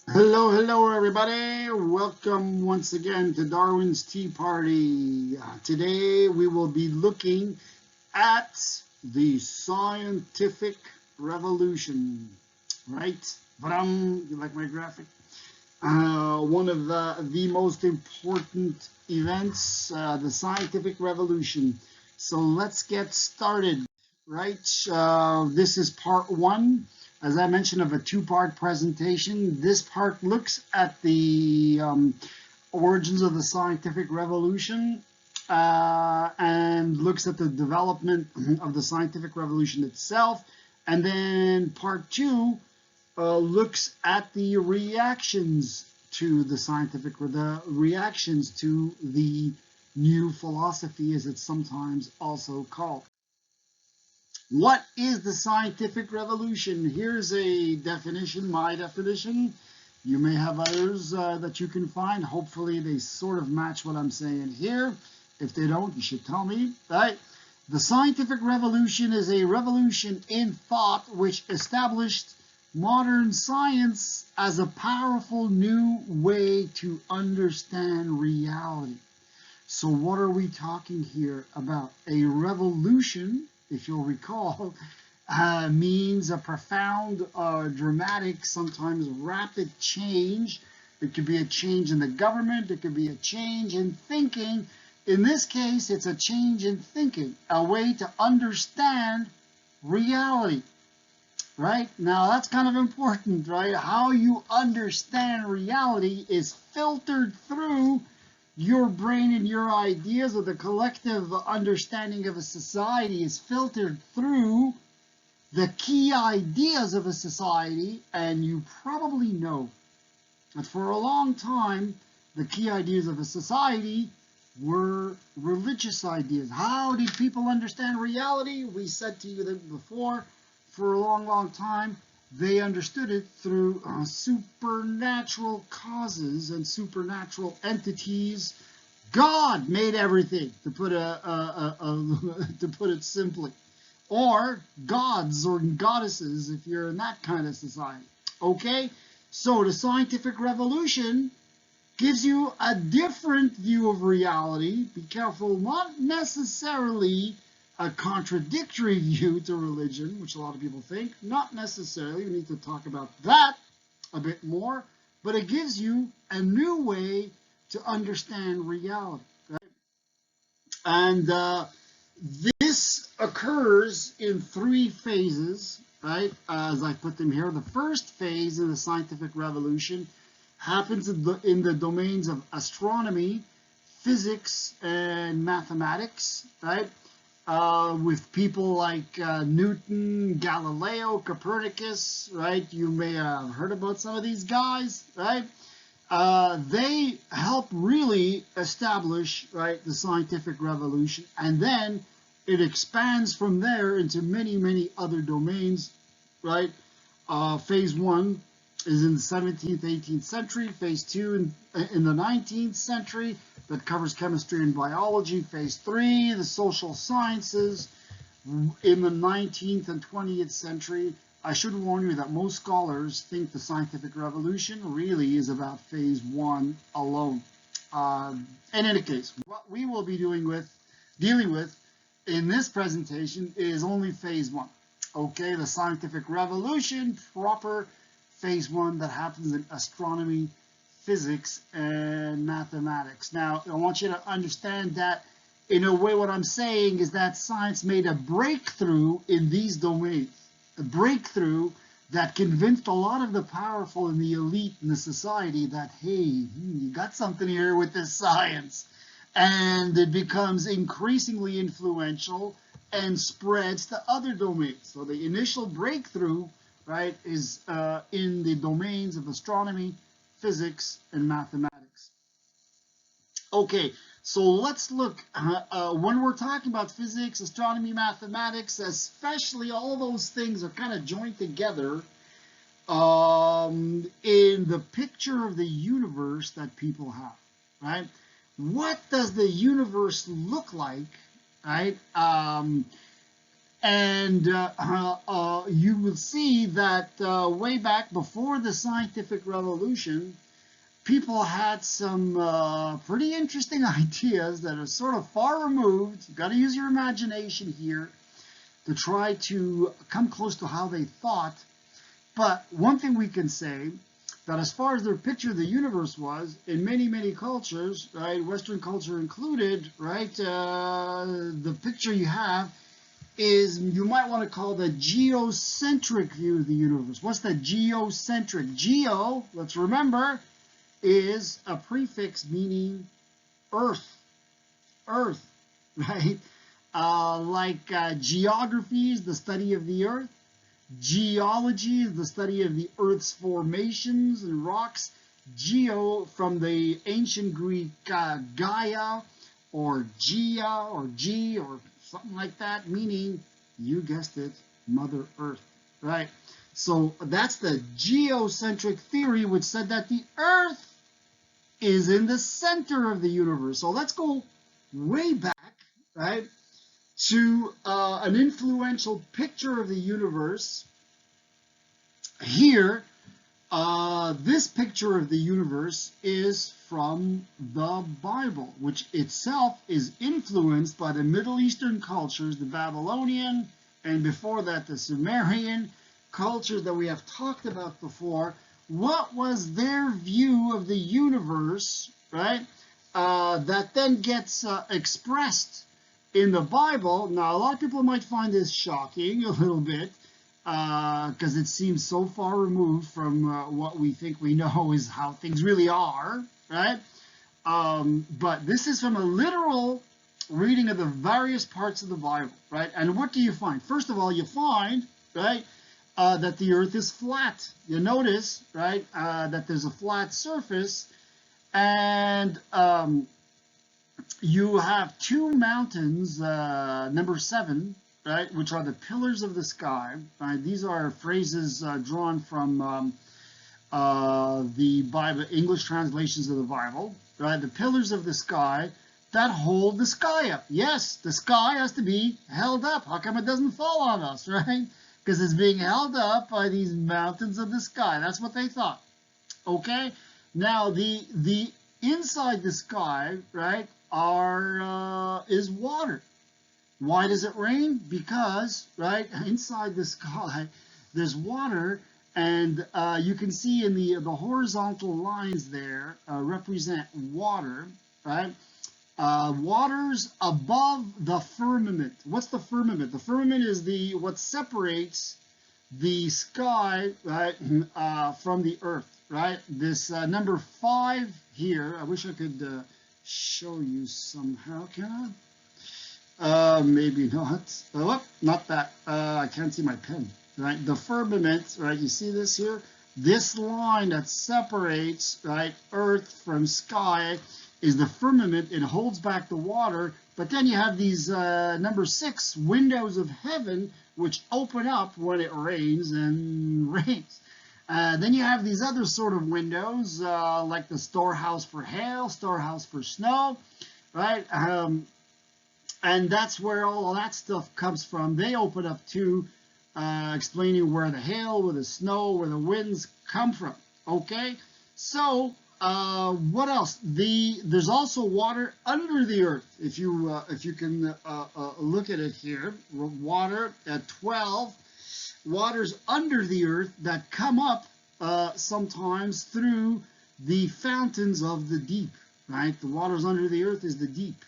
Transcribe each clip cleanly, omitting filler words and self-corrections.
Hello, everybody. Welcome once again to Darwin's Tea Party. Today we will be looking at the scientific revolution, right? You like my graphic? One of the most important events, the scientific revolution. So let's get started, right? This is part one, as I mentioned, of a two-part presentation. This part looks at the origins of the scientific revolution and looks at the development of the scientific revolution itself. And then part two looks at the reactions to the reactions to the new philosophy, as it's sometimes also called. What is the scientific revolution? Here's a definition, my definition. You may have others that you can find. Hopefully they sort of match what I'm saying here. If they don't, you should tell me, right? The scientific revolution is a revolution in thought which established modern science as a powerful new way to understand reality. So what are we talking here about? A revolution, if you'll recall, means a profound, dramatic, sometimes rapid change. It could be a change in the government. It could be a change in thinking. In this case, it's a change in thinking, a way to understand reality. Right? Now, that's kind of important, right? How you understand reality is filtered through your brain and your ideas, or the collective understanding of a society is filtered through the key ideas of a society. And you probably know that for a long time, the key ideas of a society were religious ideas. How did people understand reality? We said to you that before, for a long time, they understood it through supernatural causes and supernatural entities. God made everything, to put to put it simply, or gods or goddesses if you're in that kind of society. Okay, so the scientific revolution gives you a different view of reality. Be careful, not necessarily a contradictory view to religion, which a lot of people think. Not necessarily. We need to talk about that a bit more. But it gives you a new way to understand reality. Right? And this occurs in three phases, right? As I put them here. The first phase in the scientific revolution happens in the domains of astronomy, physics, and mathematics, right? With people like Newton, Galileo, Copernicus, right? You may have heard about some of these guys, right? They help really establish, right, the scientific revolution, and then it expands from there into many other domains, right? Phase one is in the 17th, 18th century. Phase two in the 19th century, that covers chemistry and biology. Phase three, the social sciences, in the 19th and 20th century. I should warn you that most scholars think the scientific revolution really is about phase one alone. In any case, what we will be dealing with in this presentation is only phase one. Okay, the scientific revolution proper, phase one, that happens in astronomy, physics, and mathematics. Now, I want you to understand that, in a way, what I'm saying is that science made a breakthrough in these domains, a breakthrough that convinced a lot of the powerful and the elite in the society that, hey, you got something here with this science. And it becomes increasingly influential and spreads to other domains. So the initial breakthrough, right, is in the domains of astronomy, physics, and mathematics. Okay, so let's look, when we're talking about physics, astronomy, mathematics, especially, all those things are kind of joined together in the picture of the universe that people have, right? What does the universe look like, right? And you will see that way back before the scientific revolution, people had some pretty interesting ideas that are sort of far removed. You've got to use your imagination here to try to come close to how they thought. But one thing we can say, that as far as their picture of the universe was, in many, many cultures, right, Western culture included, right, the picture you have is, you might want to call the geocentric view of the universe. What's the geocentric? Geo, let's remember, is a prefix meaning earth, right? Geography is the study of the earth. Geology is the study of the earth's formations and rocks. Geo, from the ancient Greek Gaia, or Gia, or G, or something like that, meaning, you guessed it, Mother Earth, right? So that's the geocentric theory, which said that the Earth is in the center of the universe. So let's go way back, right, to an influential picture of the universe. Here, this picture of the universe is from the Bible, which itself is influenced by the Middle Eastern cultures, the Babylonian, and before that the Sumerian cultures that we have talked about before. What was their view of the universe, right, that then gets expressed in the Bible? Now, a lot of people might find this shocking a little bit, because it seems so far removed from what we think we know is how things really are, right? But this is from a literal reading of the various parts of the Bible, right? And what do you find? First of all, you find, right, that the earth is flat. You notice, right, that there's a flat surface, and you have two mountains, number 7, right, which are the pillars of the sky. Right? These are phrases drawn from the Bible, English translations of the Bible. Right? The pillars of the sky that hold the sky up. Yes, the sky has to be held up. How come it doesn't fall on us, right? Because it's being held up by these mountains of the sky. That's what they thought. Okay? Now, the inside the sky, right, is water. Why does it rain? Because, right, inside the sky, there's water, and you can see in the horizontal lines there represent water, right? Water's above the firmament. What's the firmament? The firmament is what separates the sky, right, from the earth, right? This number 5 here, I wish I could show you somehow, can I? Maybe not. Oh, not that. I can't see my pen. Right, the firmament. Right, you see this here? This line that separates, right, earth from sky is the firmament. It holds back the water. But then you have these number 6 windows of heaven, which open up when it rains and rains. Then you have these other sort of windows, like the storehouse for hail, storehouse for snow, right? And that's where all of that stuff comes from. They open up too, explaining where the hail, where the snow, where the winds come from. Okay, so what else? There's also water under the earth. If you can look at it here, water at 12. Waters under the earth that come up sometimes through the fountains of the deep. Right, the waters under the earth is the deep.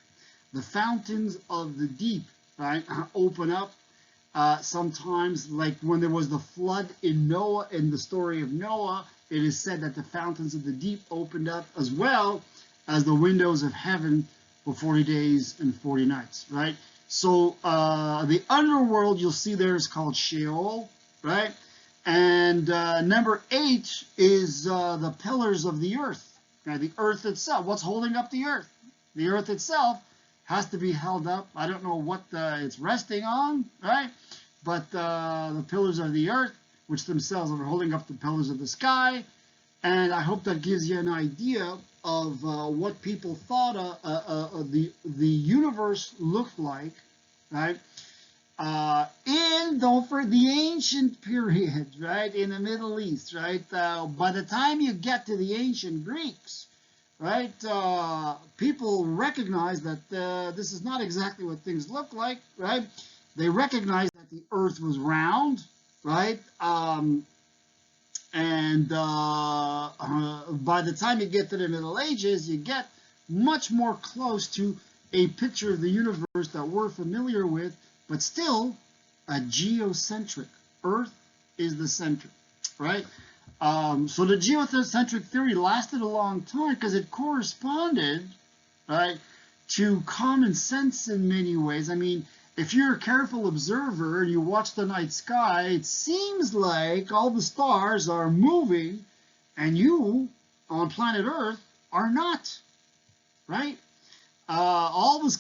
The fountains of the deep, right, open up sometimes, like when there was the flood in Noah, in the story of Noah, it is said that the fountains of the deep opened up as well as the windows of heaven for 40 days and 40 nights, right? So the underworld you'll see there is called Sheol, right? And number 8 is the pillars of the earth, right? The earth itself. What's holding up the earth? The earth itself has to be held up. I don't know what it's resting on, right? But the pillars of the earth, which themselves are holding up the pillars of the sky. And I hope that gives you an idea of what people thought the universe looked like, right? don't forget the ancient period, right, in the Middle East, right, by the time you get to the ancient Greeks, right, people recognize that this is not exactly what things look like, right? They recognize that the earth was round, right? By the time you get to the Middle Ages, you get much more close to a picture of the universe that we're familiar with, but still a geocentric. Earth is the center, right? So the geocentric theory lasted a long time because it corresponded, right, to common sense in many ways. I mean, if you're a careful observer and you watch the night sky, it seems like all the stars are moving and you, on planet Earth, are not, right? All the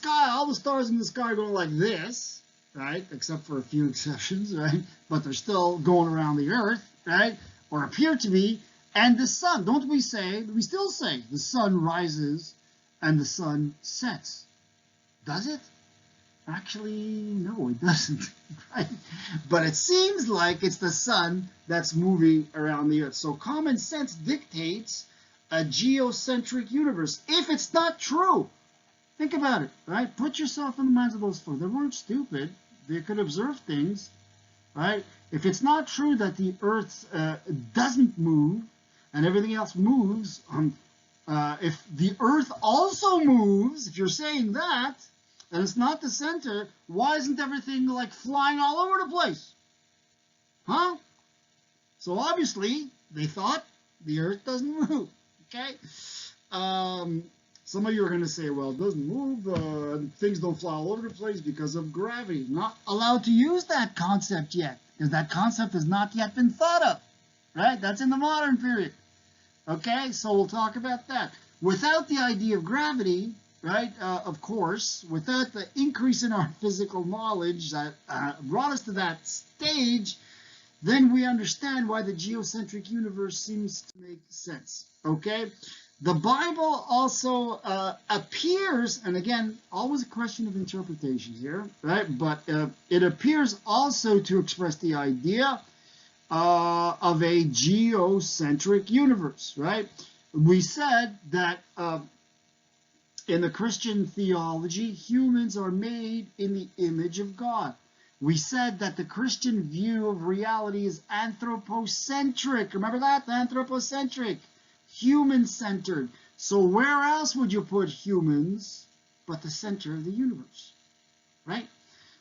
stars in the sky are going like this, right? Except for a few exceptions, right? But they're still going around the Earth, right? Or appear to be. And the sun, we still say, the sun rises and the sun sets. Does it? Actually, no, it doesn't, right? But it seems like it's the sun that's moving around the Earth. So common sense dictates a geocentric universe. If it's not true, think about it, right? Put yourself in the minds of those folks. They weren't stupid. They could observe things, right? If it's not true that the Earth doesn't move and everything else moves, if the Earth also moves, if you're saying that, and it's not the center, why isn't everything like flying all over the place? Huh? So obviously, they thought the Earth doesn't move, okay? Some of you are going to say, well, it doesn't move, things don't fly all over the place because of gravity. Not allowed to use that concept yet, because that concept has not yet been thought of, right? That's in the modern period, okay? So we'll talk about that. Without the idea of gravity, right, of course, without the increase in our physical knowledge that brought us to that stage, then we understand why the geocentric universe seems to make sense, okay? The Bible also appears, and again, always a question of interpretation here, right? But it appears also to express the idea of a geocentric universe, right? We said that in the Christian theology, humans are made in the image of God. We said that the Christian view of reality is anthropocentric. Remember that? Anthropocentric. Human-centered. So where else would you put humans but the center of the universe? Right?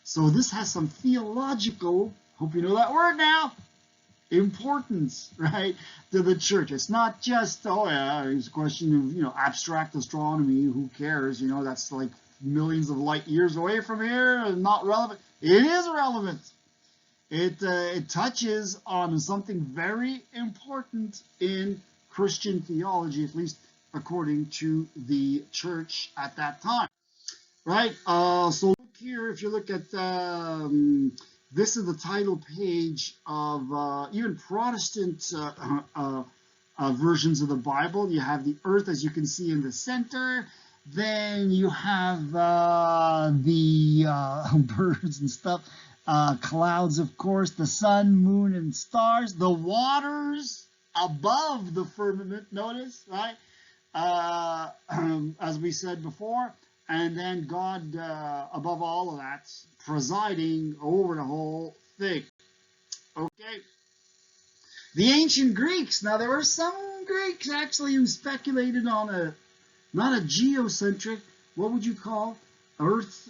So this has some theological, hope you know that word now, importance, right, to the church. It's not just, oh yeah, it's a question of, abstract astronomy, who cares, that's like millions of light years away from here and not relevant. It is relevant. It touches on something very important in Christian theology, at least according to the church at that time, right? So look here, if you look at this is the title page of even Protestant versions of the Bible. You have the earth, as you can see, in the center. Then you have the birds and stuff, clouds, of course, the sun, moon, and stars, the waters above the firmament, notice, right? As we said before, and then God above all of that, presiding over the whole thing. Okay. The ancient Greeks. Now there were some Greeks actually who speculated on not a geocentric, what would you call Earth,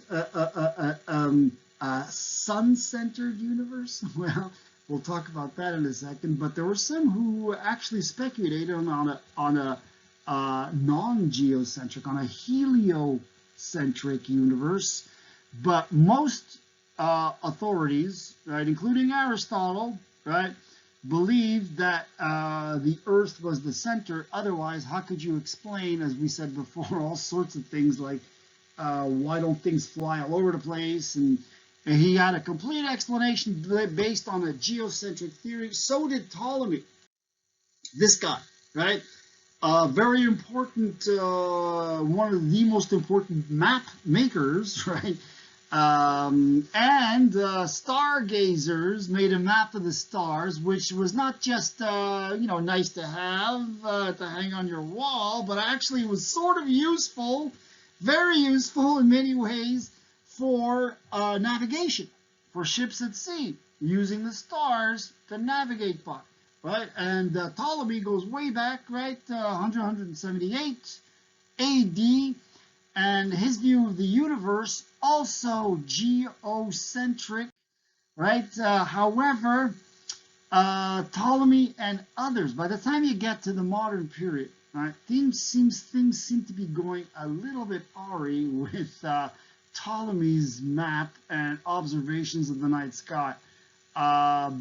sun-centered universe? Well, we'll talk about that in a second. But there were some who actually speculated on a non-geocentric, on a heliocentric universe. But most authorities, right, including Aristotle, right, believed that the Earth was the center. Otherwise, how could you explain, as we said before, all sorts of things like why don't things fly all over the place? And he had a complete explanation based on a geocentric theory. So did Ptolemy, this guy, right? Very important, one of the most important map makers, right? And stargazers made a map of the stars, which was not just nice to have to hang on your wall, but actually was sort of useful, very useful in many ways for navigation, for ships at sea, using the stars to navigate by, right? And Ptolemy goes way back, right, 178 AD. And his view of the universe, also geocentric, right? However, Ptolemy and others, by the time you get to the modern period, right, things seem to be going a little bit awry with Ptolemy's map and observations of the night sky.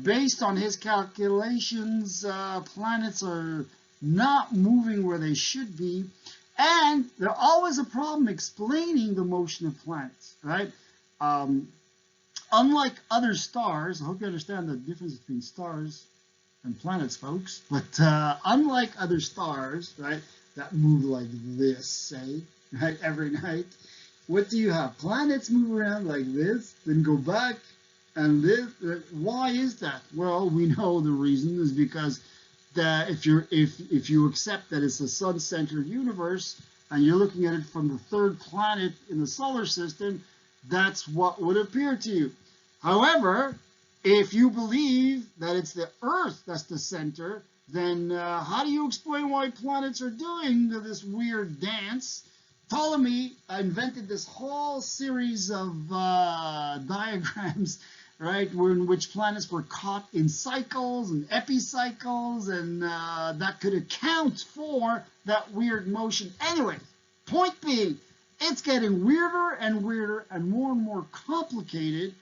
Based on his calculations, planets are not moving where they should be. And there's always a problem explaining the motion of planets, right? Unlike other stars, I hope you understand the difference between stars and planets, folks. But unlike other stars, right, that move like this, say, right, every night, what do you have? Planets move around like this, then go back, and this. Why is that? Well, we know the reason is because that if you accept that it's a sun-centered universe and you're looking at it from the third planet in the solar system, that's what would appear to you. However, if you believe that it's the Earth that's the center, then how do you explain why planets are doing this weird dance? Ptolemy invented this whole series of diagrams, right, in which planets were caught in cycles and epicycles, and that could account for that weird motion. Anyway, point being, it's getting weirder and weirder and more complicated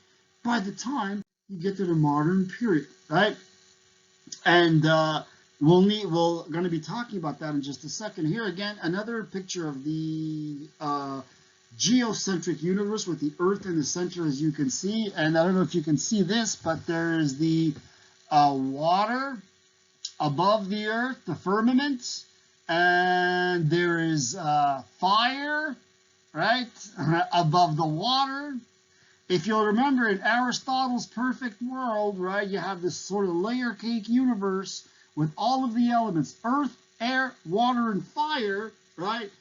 by the time you get to the modern period, right? And we're going to be talking about that in just a second. Here again, another picture of the geocentric universe with the Earth in the center, as you can see. And I don't know if you can see this, but there is the water above the Earth, the firmament, and there is fire, right, above the water. If you'll remember, in Aristotle's perfect world, right, you have this sort of layer cake universe with all of the elements, earth, air, water, and fire, right,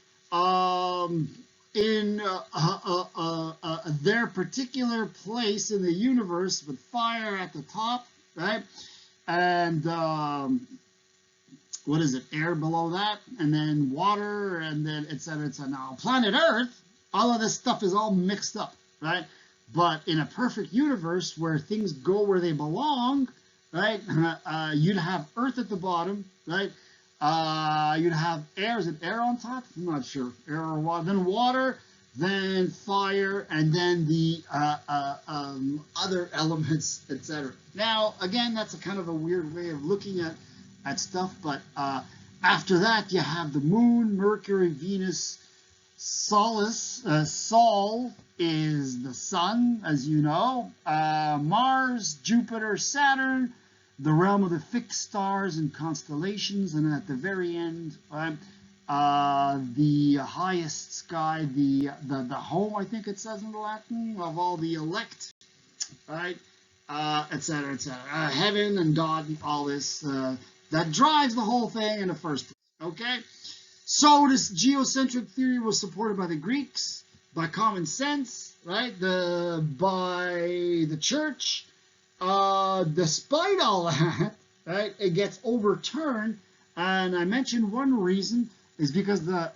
in their particular place in the universe, with fire at the top, right, and what is it, air below that, and then water, and then et cetera, et cetera. Now, planet Earth, all of this stuff is all mixed up, right? But in a perfect universe where things go where they belong, right, you'd have Earth at the bottom, right? You'd have air. Is it air on top? I'm not sure. Air or water. Then water, then fire, and then the other elements, etc. Now, again, that's a kind of a weird way of looking at stuff, but after that, you have the Moon, Mercury, Venus, Sol is the Sun, as you know, Mars, Jupiter, Saturn, the realm of the fixed stars and constellations, and at the very end, right, the highest sky, the home, I think it says in Latin, of all the elect, right, etc., etc. Heaven and God and all this, that drives the whole thing in the first place, okay? So this geocentric theory was supported by the Greeks, by common sense, right, by the church. Despite all that, right, it gets overturned, and I mentioned one reason is because the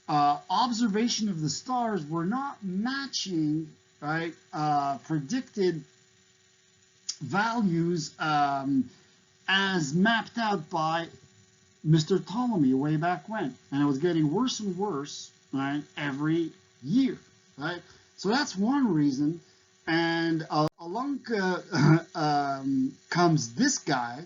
observation of the stars were not matching, right, predicted values as mapped out by Mr. Ptolemy way back when, and it was getting worse and worse, right, every year, right? So that's one reason, and along comes this guy,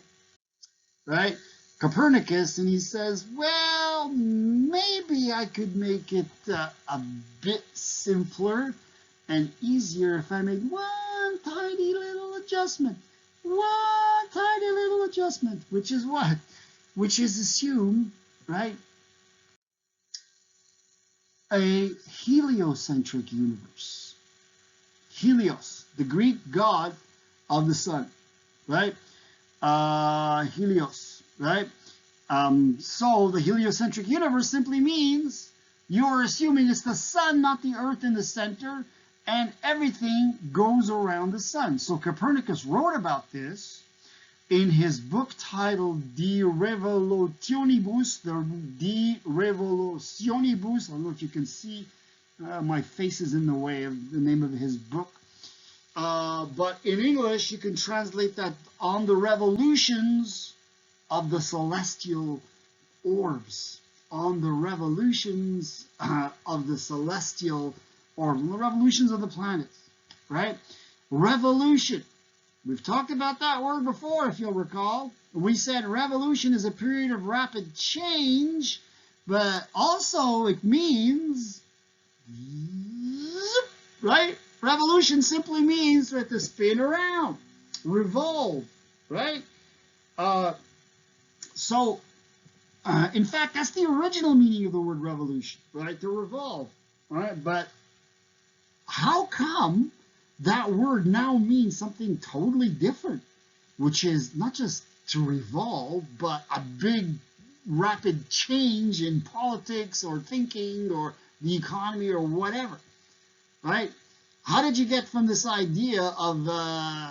right, Copernicus, and he says, well, maybe I could make it a bit simpler and easier if I make one tiny little adjustment, which is what? Which is assume, right, a heliocentric universe. Helios, the Greek god of the sun, right? Helios, right? So the heliocentric universe simply means you're assuming it's the sun, not the earth in the center, and everything goes around the sun. So Copernicus wrote about this in his book titled De Revolutionibus, I don't know if you can see, my face is in the way of the name of his book. But in English, you can translate that on the revolutions of the celestial orbs. On the revolutions of the celestial orbs, on the revolutions of the planets, right? Revolution. We've talked about that word before, if you'll recall. We said revolution is a period of rapid change, but also it means, right? Revolution simply means to spin around, revolve, right? In fact, that's the original meaning of the word revolution, right? To revolve, right? But how come that word now means something totally different, which is not just to revolve, but a big, rapid change in politics or thinking or the economy or whatever, right? How did you get from this idea of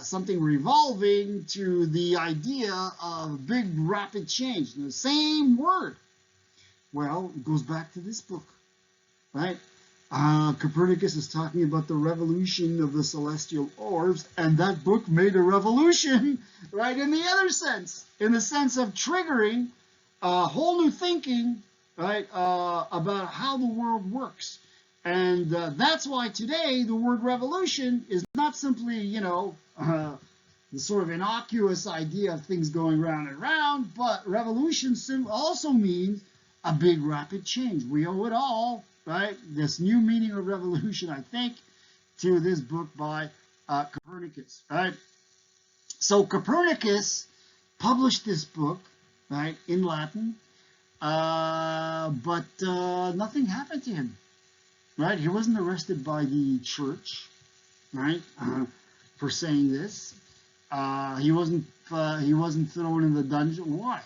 something revolving to the idea of big, rapid change? The same word. Well, it goes back to this book, right? Copernicus is talking about the revolution of the celestial orbs, and that book made a revolution, right, in the other sense, in the sense of triggering whole new thinking, right, about how the world works. And that's why today the word revolution is not simply, you know, the sort of innocuous idea of things going round and round, but revolution also means a big rapid change. We owe it all, right, this new meaning of revolution, I think, to this book by Copernicus, right? So Copernicus published this book, right, in Latin, but nothing happened to him. Right, he wasn't arrested by the church, right, for saying this. He wasn't thrown in the dungeon. Why?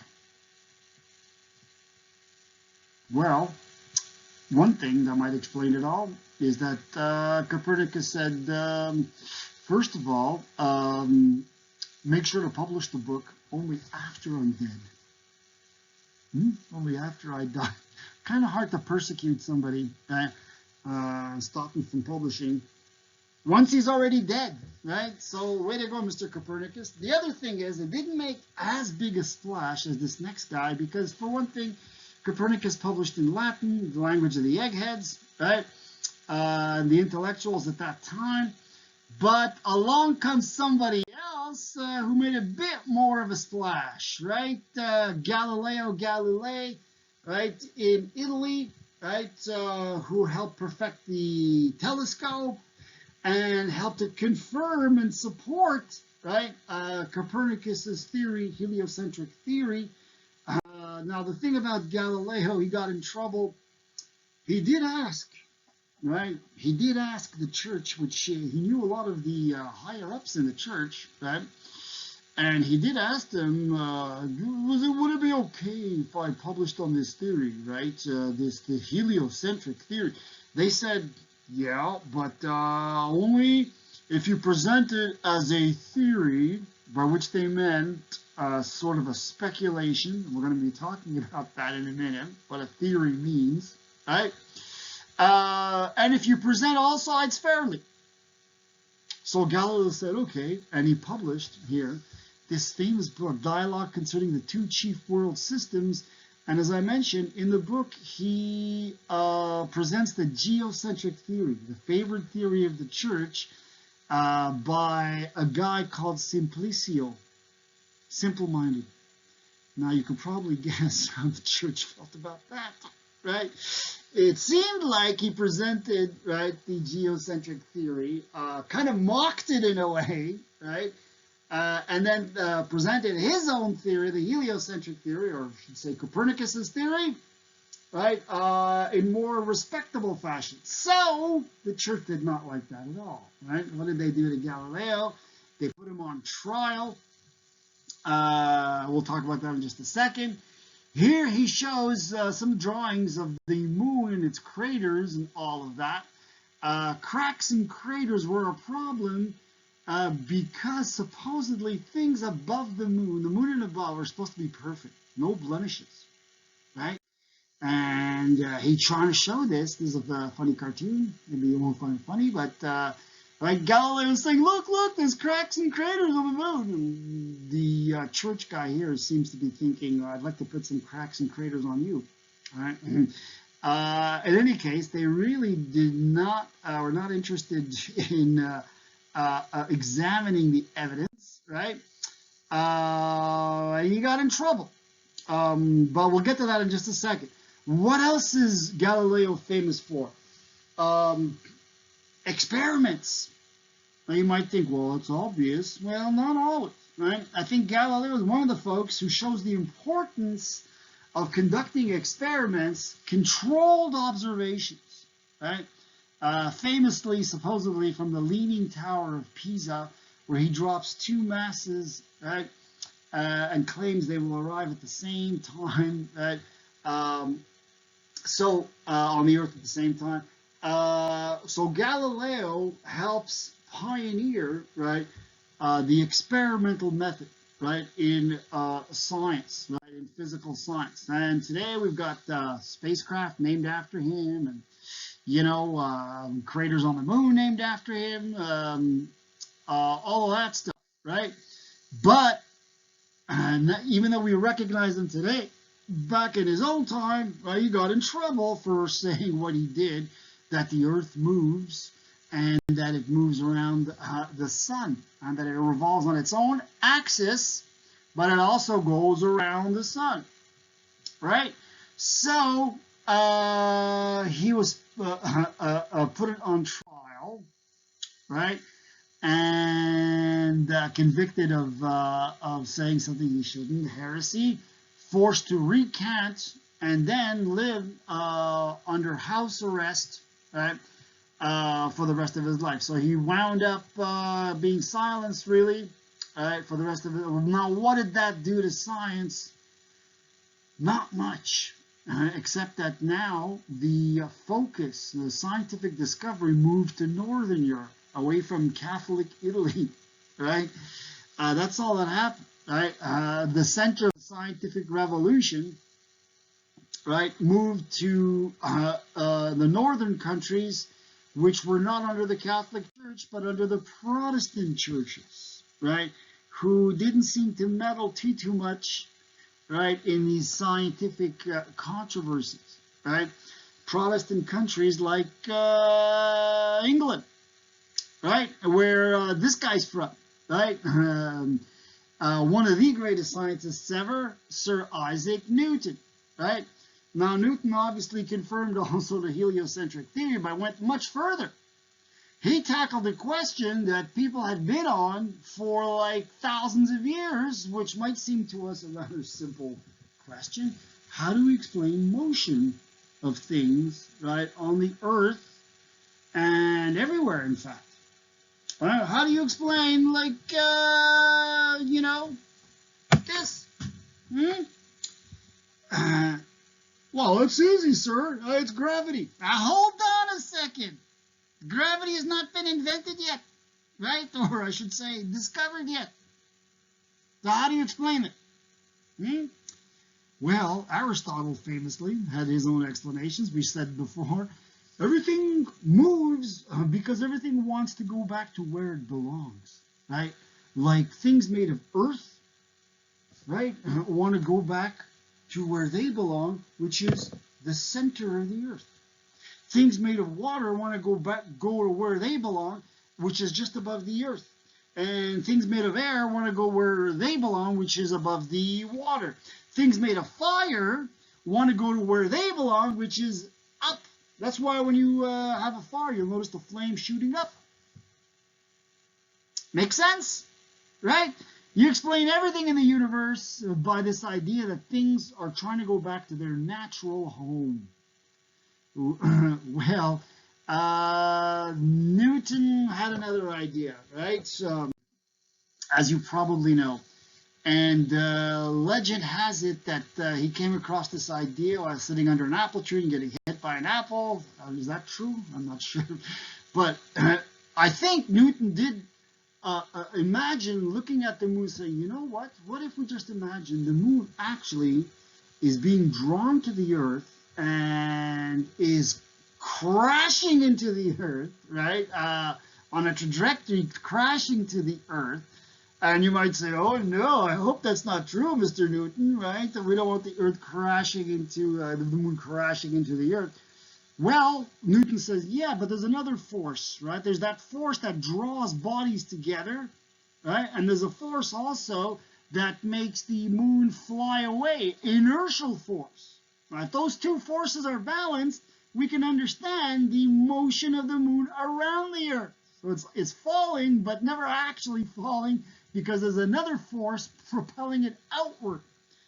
Well, one thing that might explain it all is that Copernicus said, first of all, make sure to publish the book only after I'm dead. Only after I die. Kind of hard to persecute somebody. Stop him from publishing once he's already dead, right? So way to go, Mr. Copernicus. The other thing is, it didn't make as big a splash as this next guy because, for one thing, Copernicus published in Latin, the language of the eggheads, right? The intellectuals at that time. But along comes somebody else who made a bit more of a splash, right? Galileo Galilei, right, in Italy, right, who helped perfect the telescope and helped to confirm and support, right, Copernicus's theory, heliocentric theory. Now, the thing about Galileo, he got in trouble. He did ask, right, he did ask the church, which he knew a lot of the higher-ups in the church, right, and he did ask them, would it be okay if I published on this theory, right, the heliocentric theory? They said, yeah, but only if you present it as a theory, by which they meant sort of a speculation. We're going to be talking about that in a minute, what a theory means, right? And if you present all sides fairly. So Galileo said, okay, and he published here this famous book, Dialogue Concerning the Two Chief World Systems. And as I mentioned, in the book, he presents the geocentric theory, the favored theory of the church, by a guy called Simplicio, simple-minded. Now, you can probably guess how the church felt about that, right? It seemed like he presented, right, the geocentric theory, kind of mocked it in a way, right? And then presented his own theory, the heliocentric theory, or I should say Copernicus's theory, right, in more respectable fashion. So the church did not like that at all, right? What did they do to Galileo? They put him on trial. We'll talk about that in just a second. Here he shows some drawings of the moon and its craters and all of that. Cracks and craters were a problem because supposedly things above the moon and above, are supposed to be perfect, no blemishes, right? And he's trying to show this. This is a funny cartoon. Maybe you won't find it funny, but like Galileo is saying, look, there's cracks and craters on the moon. And the church guy here seems to be thinking, I'd like to put some cracks and craters on you. All right. In any case, they really were not interested in examining the evidence, right? He got in trouble. But we'll get to that in just a second. What else is Galileo famous for? Experiments. Now you might think, well, it's obvious. Well, not always, right? I think Galileo is one of the folks who shows the importance of conducting experiments, controlled observations, right? Famously, supposedly, from the Leaning Tower of Pisa, where he drops two masses, right? And claims they will arrive at the same time, right? On the Earth at the same time. So Galileo helps pioneer, right, the experimental method, right, in science, right, in physical science. And today we've got spacecraft named after him, and craters on the moon named after him, all of that stuff, right? But even though we recognize him today, back in his own time, he got in trouble for saying what he did, that the Earth moves and that it moves around the sun, and that it revolves on its own axis, but it also goes around the sun, right? So he was put on trial, right? And convicted of saying something he shouldn't, heresy, forced to recant, and then live under house arrest, right, for the rest of his life. So he wound up being silenced, really, right, for the rest of it. Now, what did that do to science? Not much, except that now the focus, the scientific discovery, moved to Northern Europe, away from Catholic Italy, right? That's all that happened, right? The center of the scientific revolution, right, moved to the northern countries, which were not under the Catholic Church, but under the Protestant churches, right, who didn't seem to meddle too much, right, in these scientific controversies, right? Protestant countries like England, right, where this guy's from, right? One of the greatest scientists ever, Sir Isaac Newton, right? Now, Newton obviously confirmed also the heliocentric theory, but went much further. He tackled a question that people had been on for like thousands of years, which might seem to us a rather simple question. How do we explain motion of things, right, on the Earth and everywhere, in fact? How do you explain, like, this? Well, it's easy, sir. It's gravity. Now, hold on a second. Gravity has not been invented yet, right? Or I should say, discovered yet. So how do you explain it? Well, Aristotle famously had his own explanations. We said before, everything moves because everything wants to go back to where it belongs, right? Like things made of earth, right, want to go back to where they belong, which is the center of the earth. Things made of water want to go to where they belong, which is just above the earth. And things made of air want to go where they belong, which is above the water. Things made of fire want to go to where they belong, which is up. That's why when you have a fire, you'll notice the flame shooting up. Make sense? Right? You explain everything in the universe by this idea that things are trying to go back to their natural home. Well, Newton had another idea, right? So, as you probably know. And legend has it that he came across this idea while sitting under an apple tree and getting hit by an apple. Is that true? I'm not sure. But I think Newton did imagine looking at the moon saying, you know what? What if we just imagine the moon actually is being drawn to the earth and is crashing into the earth, right? On a trajectory crashing to the earth. And you might say, oh no, I hope that's not true, Mr. Newton, right? That we don't want the earth crashing into, the moon crashing into the earth. Well, Newton says, yeah, but there's another force, right? There's that force that draws bodies together, right? And there's a force also that makes the moon fly away, inertial force, right? Those two forces are balanced, we can understand the motion of the moon around the earth. So it's falling, but never actually falling, because there's another force propelling it outward.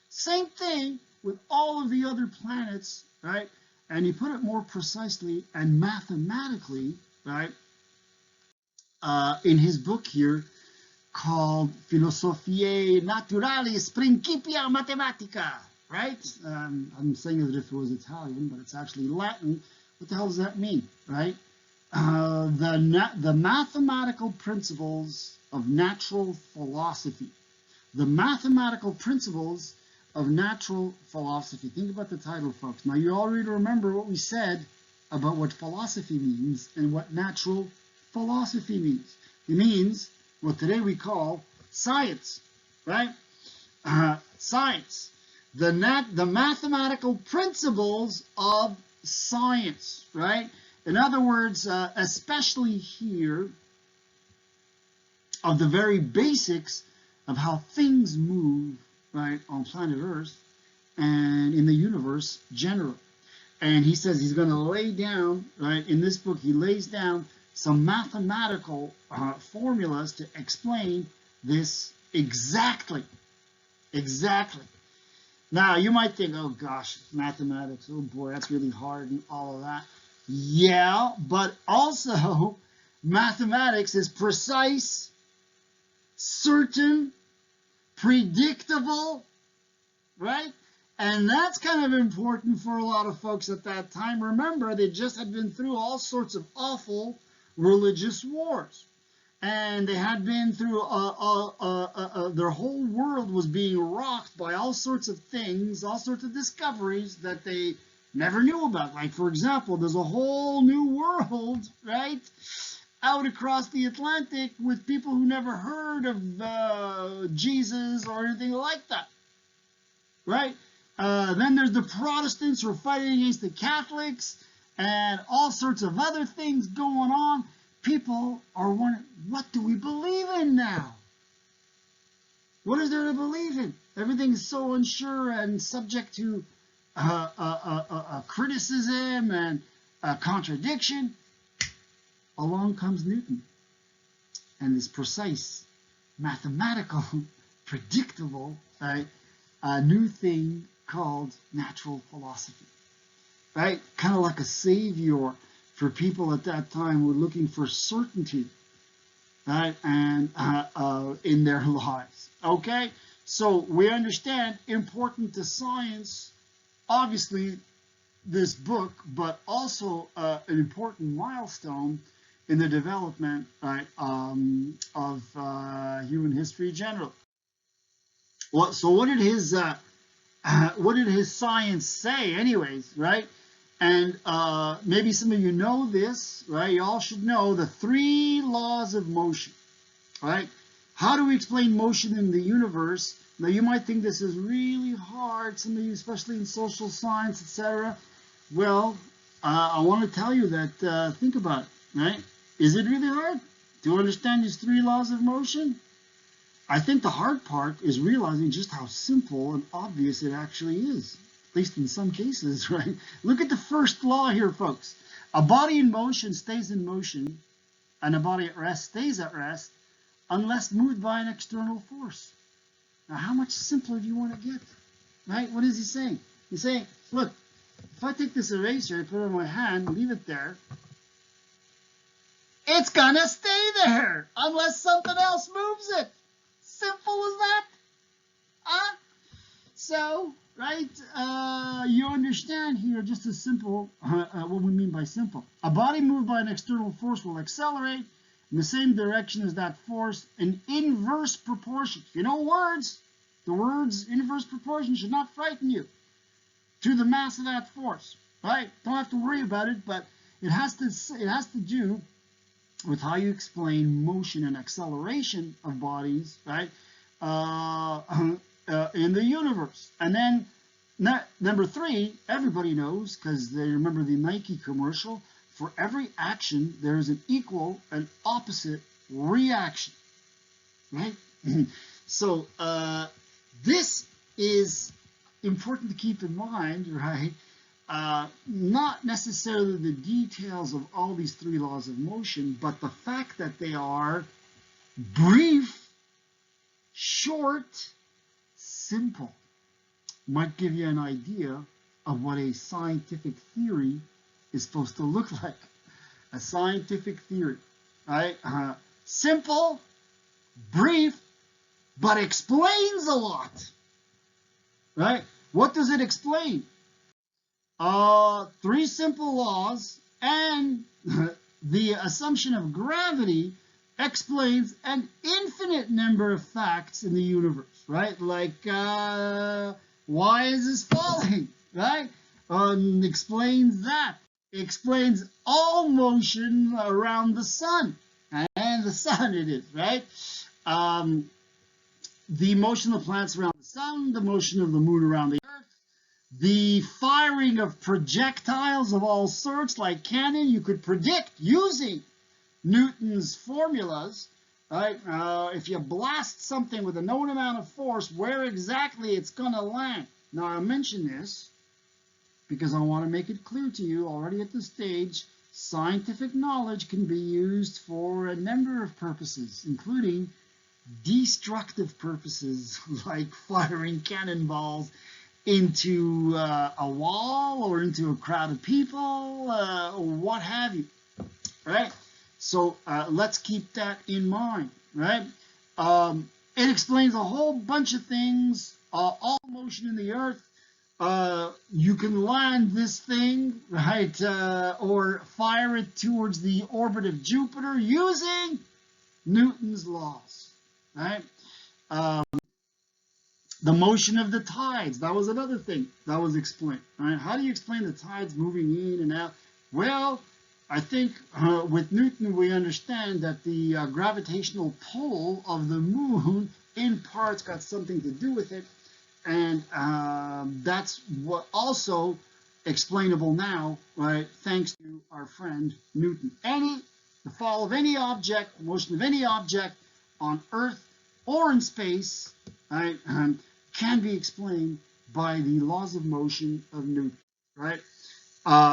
Same thing with all of the other planets, right? And he put it more precisely and mathematically, right, in his book here called Philosophiae Naturalis Principia Mathematica, right? I'm saying it as if it was Italian, but it's actually Latin. What the hell does that mean, right? The mathematical principles of natural philosophy. The mathematical principles of natural philosophy. Think about the title, folks. Now, you already remember what we said about what philosophy means and what natural philosophy means. It means what today we call science, right? Science. The mathematical principles of science, right? In other words, especially here, of the very basics of how things move, right, on planet Earth and in the universe generally. And he says he's going to lay down, right, in this book, he lays down some mathematical formulas to explain this exactly. Exactly. Now, you might think, oh gosh, mathematics, oh boy, that's really hard and all of that. Yeah, but also mathematics is precise, certain, predictable, right? And that's kind of important for a lot of folks at that time. Remember, they just had been through all sorts of awful religious wars. And they had been through, their whole world was being rocked by all sorts of things, all sorts of discoveries that they never knew about. Like, for example, there's a whole new world, right, out across the Atlantic with people who never heard of Jesus or anything like that, right? Then there's the Protestants who are fighting against the Catholics and all sorts of other things going on. People are wondering, what do we believe in now? What is there to believe in? Everything's so unsure and subject to criticism and contradiction. Along comes Newton and this precise, mathematical, predictable, new thing called natural philosophy, right? Kind of like a savior for people at that time who were looking for certainty, right, and in their lives. Okay, so we understand important to science, obviously, this book, but also an important milestone in the development, right, of human history generally. Well, so what did his science say, anyways, right? And maybe some of you know this, right? You all should know the 3 laws of motion, right? How do we explain motion in the universe? Now, you might think this is really hard, some of you, especially in social science, etc. Well, I want to tell you that, think about it, right? Is it really hard to understand these 3 laws of motion? I think the hard part is realizing just how simple and obvious it actually is, at least in some cases, right? Look at the first law here, folks. A body in motion stays in motion, and a body at rest stays at rest, unless moved by an external force. Now, how much simpler do you want to get? Right? What is he saying? He's saying, look, if I take this eraser, put it on my hand, leave it there, it's gonna stay there unless something else moves it. Simple as that. Huh? So, right, you understand here just as simple what we mean by simple. A body moved by an external force will accelerate in the same direction as that force in inverse proportion. If you know words, the words inverse proportion should not frighten you. To the mass of that force, right? Don't have to worry about it, but it has to do with how you explain motion and acceleration of bodies, right? In the universe. And then number 3, everybody knows, because they remember the Nike commercial, for every action there is an equal and opposite reaction, right? So this is important to keep in mind, right? Not necessarily the details of all these 3 laws of motion, but the fact that they are brief, short, simple. Might give you an idea of what a scientific theory is supposed to look like. A scientific theory, right? Simple, brief, but explains a lot, right? What does it explain? 3 simple laws, and the assumption of gravity explains an infinite number of facts in the universe, right? Like, why is this falling, right? Explains that. Explains all motion around the sun, and the sun it is, right? The motion of the planets around the sun, the motion of the moon around the earth, the firing of projectiles of all sorts like cannon. You could predict using Newton's formulas, right? If you blast something with a known amount of force, where exactly it's going to land. Now, I mention this because I want to make it clear to you already at this stage, scientific knowledge can be used for a number of purposes, including destructive purposes like firing cannonballs into a wall or into a crowd of people, what have you, right? So let's keep that in mind, right? It explains a whole bunch of things, all motion in the earth. You can land this thing, right, or fire it towards the orbit of Jupiter using Newton's laws, right? The motion of the tides, that was another thing that was explained, right? How do you explain the tides moving in and out? Well, I think with Newton we understand that the gravitational pull of the moon in parts got something to do with it, and that's what also explainable now, right, thanks to our friend Newton. The fall of any object, motion of any object on Earth or in space, right, can be explained by the laws of motion of Newton, right?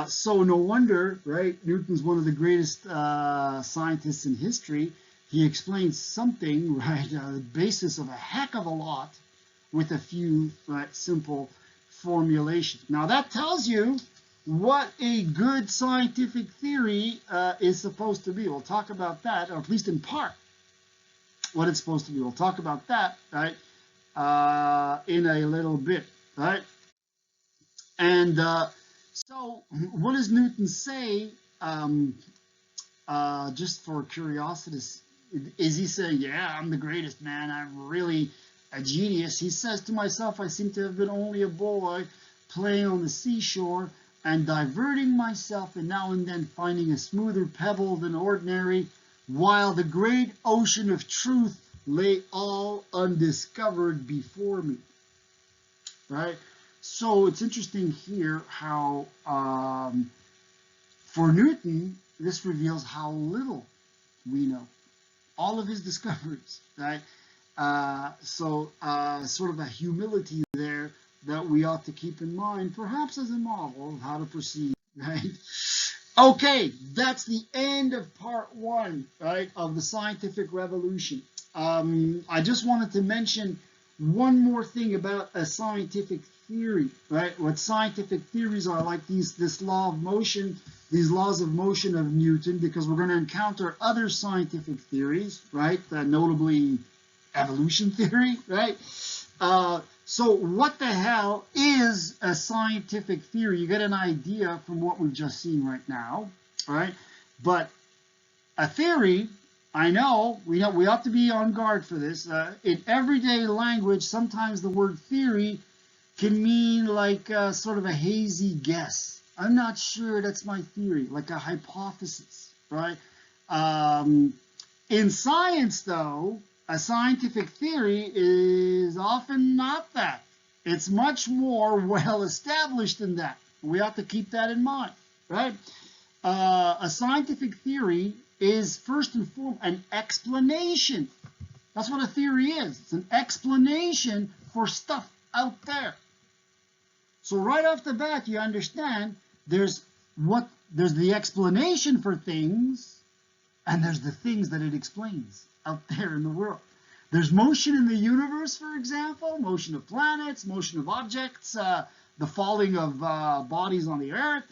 So no wonder, right, Newton's one of the greatest scientists in history. He explains something, right, the basis of a heck of a lot with a few, right, simple formulations. Now that tells you what a good scientific theory is supposed to be. We'll talk about that, or at least in part, what it's supposed to be. We'll talk about that, right, in a little bit, right? And so what does Newton say, just for curiosity? Is he saying, yeah, I'm the greatest, man, I'm really a genius? He says, to myself, I seem to have been only a boy playing on the seashore and diverting myself and now and then finding a smoother pebble than ordinary, while the great ocean of truth lay all undiscovered before me, right? So it's interesting here how for Newton, this reveals how little we know. All of his discoveries, right? Sort of a humility there that we ought to keep in mind, perhaps as a model of how to proceed, right? Okay, that's the end of part 1, right, of the scientific revolution. I just wanted to mention one more thing about a scientific theory, right? What scientific theories are like this law of motion, these laws of motion of Newton, because we're going to encounter other scientific theories, right? Notably evolution theory, right? So what the hell is a scientific theory? You get an idea from what we've just seen right now, right? But a theory, I know we have to be on guard for this. In everyday language, sometimes the word theory can mean like sort of a hazy guess. I'm not sure that's my theory, like a hypothesis, right? In science, though, a scientific theory is often not that. It's much more well established than that. We have to keep that in mind, right? A scientific theory is first and foremost an explanation. That's what a theory is. It's an explanation for stuff out there. So right off the bat, you understand there's the explanation for things, and there's the things that it explains out there in the world. There's motion in the universe, for example, motion of planets, motion of objects, the falling of bodies on the earth.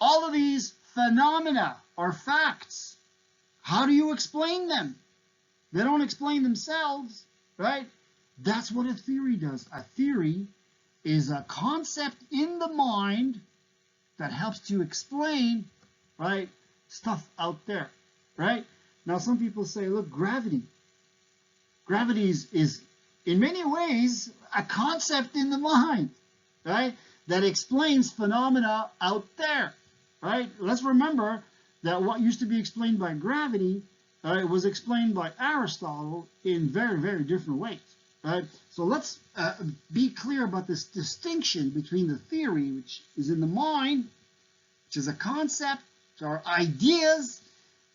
All of these phenomena are facts. How do you explain them? They don't explain themselves, right? That's what a theory does. A theory is a concept in the mind that helps to explain, right, stuff out there, right? Now, some people say, look, gravity. Gravity is in many ways, a concept in the mind, right, that explains phenomena out there, right? Let's remember that what used to be explained by gravity was explained by Aristotle in very, very different ways, right? So let's be clear about this distinction between the theory, which is in the mind, which is a concept, or ideas,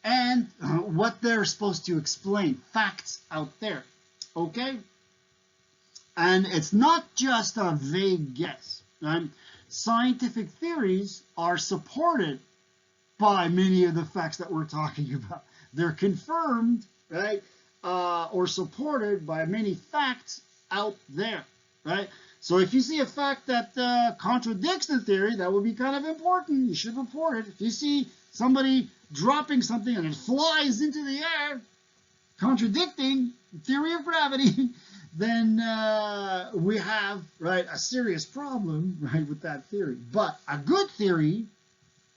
and what they're supposed to explain, facts out there, okay? And it's not just a vague guess, right? Scientific theories are supported by many of the facts that we're talking about. They're confirmed, right, or supported by many facts out there, right? So if you see a fact that contradicts the theory, that would be kind of important. You should report it. If you see somebody dropping something and it flies into the air, contradicting the theory of gravity, then we have, right, a serious problem, right, with that theory. But a good theory,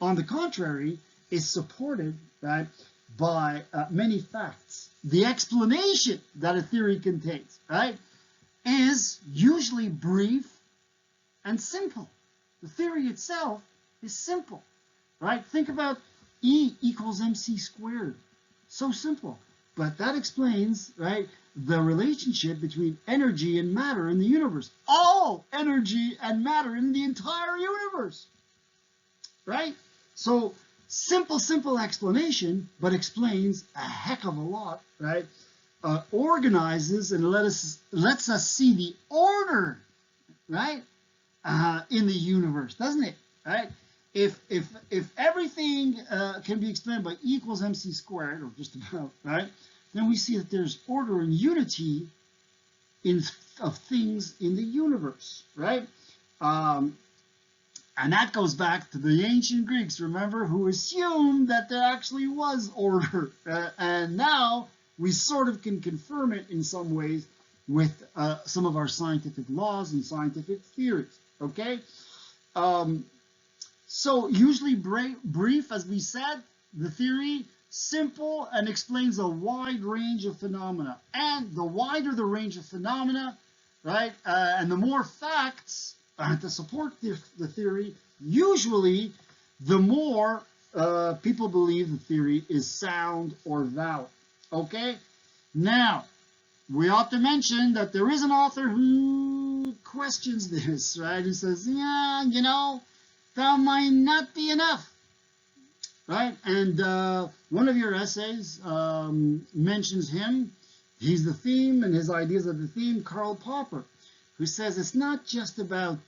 on the contrary, is supported, right, by many facts. The explanation that a theory contains, right, is usually brief and simple. The theory itself is simple, right? Think about E equals mc squared. So simple. But that explains, right, the relationship between energy and matter in the universe. All energy and matter in the entire universe, right? So simple explanation, but explains a heck of a lot, right? Organizes and lets us see the order, right, in the universe, doesn't it? Right? If everything can be explained by E equals mc squared, or just about, right, then we see that there's order and unity of things in the universe, right? And that goes back to the ancient Greeks, remember, who assumed that there actually was order. And now we sort of can confirm it in some ways with some of our scientific laws and scientific theories, okay? So usually brief, as we said, the theory, simple, and explains a wide range of phenomena. And the wider the range of phenomena, right, and the more facts to support the theory, usually the more people believe the theory is sound or valid. Okay? Now, we ought to mention that there is an author who questions this, right? Who says, yeah, you know, that might not be enough, right? And one of your essays mentions him. He's the theme, and his ideas of the theme, Karl Popper, who says it's not just about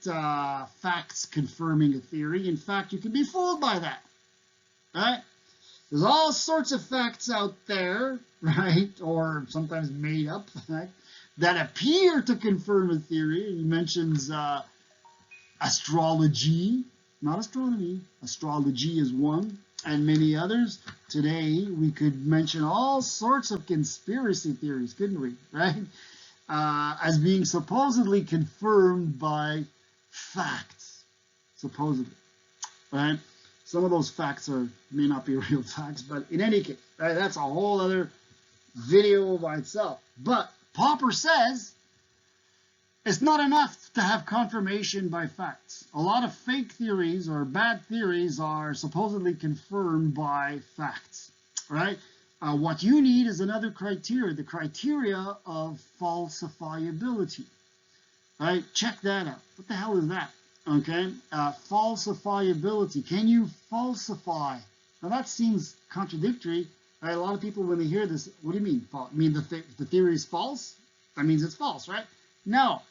facts confirming a theory. In fact, you can be fooled by that, right? There's all sorts of facts out there, right, or sometimes made up, right, that appear to confirm a theory. He mentions astrology, not astronomy. Astrology is one, and many others. Today, we could mention all sorts of conspiracy theories, couldn't we? Right? As being supposedly confirmed by facts, supposedly. Right? Some of those facts may not be real facts, but in any case, right, that's a whole other video by itself. But Popper says it's not enough to have confirmation by facts. A lot of fake theories or bad theories are supposedly confirmed by facts, right? What you need is another criteria, the criteria of falsifiability, right? Check that out. What the hell is that? Okay, falsifiability. Can you falsify? Now that seems contradictory. Right? A lot of people, when they hear this, what do you mean? You mean the theory is false? That means it's false, right? No,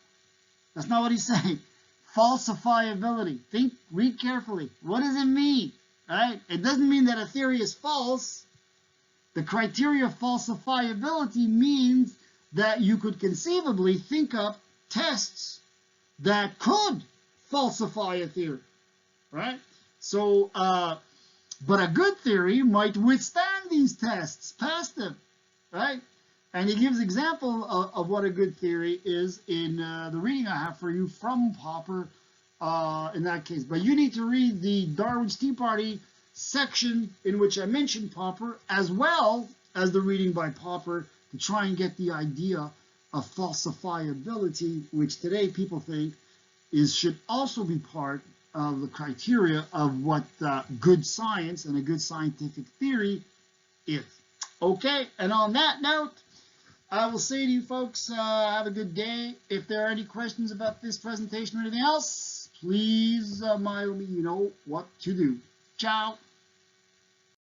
that's not what he's saying. Falsifiability. Read carefully. What does it mean? Right? It doesn't mean that a theory is false. The criteria of falsifiability means that you could conceivably think up tests that could falsify a theory, right? So, but a good theory might withstand these tests, pass them, right? And he gives example of what a good theory is in the reading I have for you from Popper in that case. But you need to read the Darwin's Tea Party section in which I mentioned Popper, as well as the reading by Popper, to try and get the idea of falsifiability, which today people think should also be part of the criteria of what good science and a good scientific theory is. Okay, and on that note, I will say to you folks, have a good day. If there are any questions about this presentation or anything else, please mail me, you know what to do. Ciao.